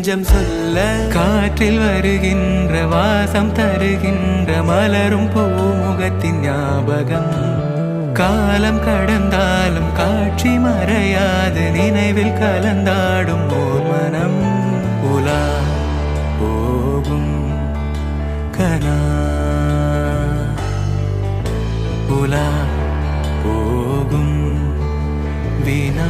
நெஞ்சம் சொல்ல காற்றில் வருகின்ற வாசம் தருகின்ற மலரும் பூமுகத்தின் ஞாபகம் காலம் கடந்தாலும் காட்சி மறையாது நினைவில் கலந்தாடும் ஓர் மனம் உலா போகும் கனா உலா போகும் வீணா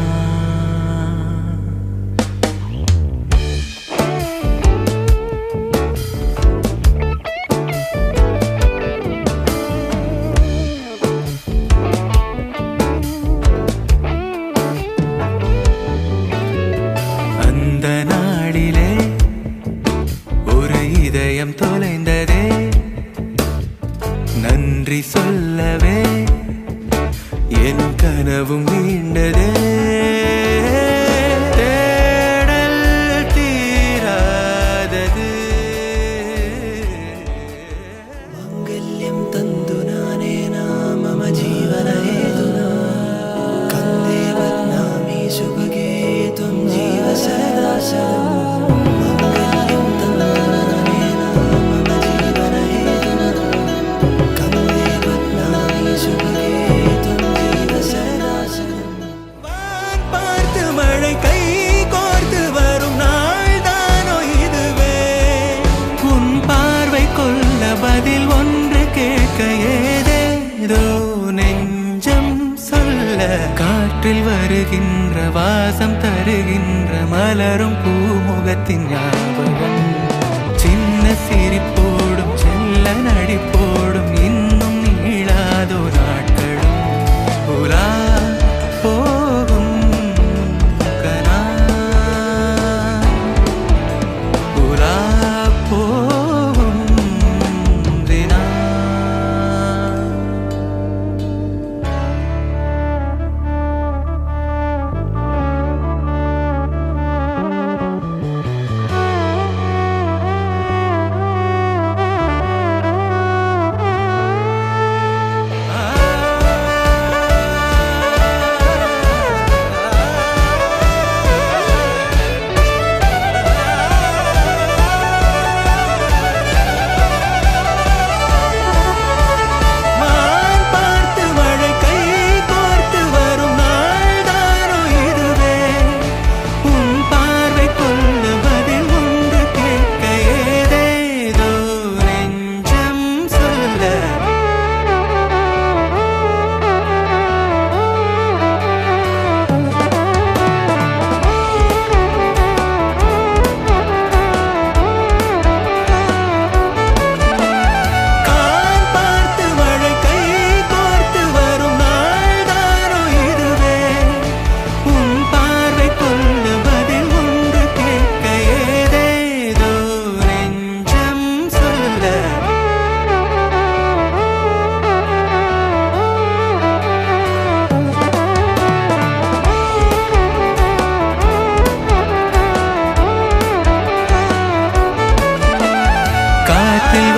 அந்த நாடிலே ஒரு இதயம் தொலைந்ததே நன்றி சொல்லவே என் கனவும் நீண்டதே தேடல் தீராதது மங்கல்யம் தந்து நானே நாம ஜீவன ஹேதுனா கந்தே பத்னாமி சுபகே தும் ஜீவ சதா சதம் மங்கல்யம் தந்து நானே நாம ஜீவன ஹேதுனா கந்தே பத்னாமி சுபகே தும் ஜீவ சதா சதம் வான் பார்த்து மழை கை கோர்த்து வரும் நாள் தானோ இதுவே உன் பார்வை கொள்ள பதில் ஒன்று கேட்க ஏதேதோ நெஞ்சம் சொல்ல காற்றில் வருகின்ற வாசம் தருகின்ற மலரும் பூமுகத்தின் ஞாபகம் சின்ன சிரிப்போடும் செல்ல நடிப்போடும் இன்னும் நீளாதோ நாட்களும் உலா போகும் கனா உலா போகும் தினா வான் பார்த்து மழை கை கோர்த்து வரும் நாள் தானோ இதுவே உன் பார்வை கொள்ள பதில் ஒன்று கேட்க ஏதேதோ நெஞ்சம் சொல்ல கான் பார்த்து மழை கை கோர்த்து வரும் நாள் தானோ இதுவே உன் பார்வை கொள்ள பதில் ஒன்று கேட்க ஏதேதோ நெஞ்சம் சொல்ல காற்றில்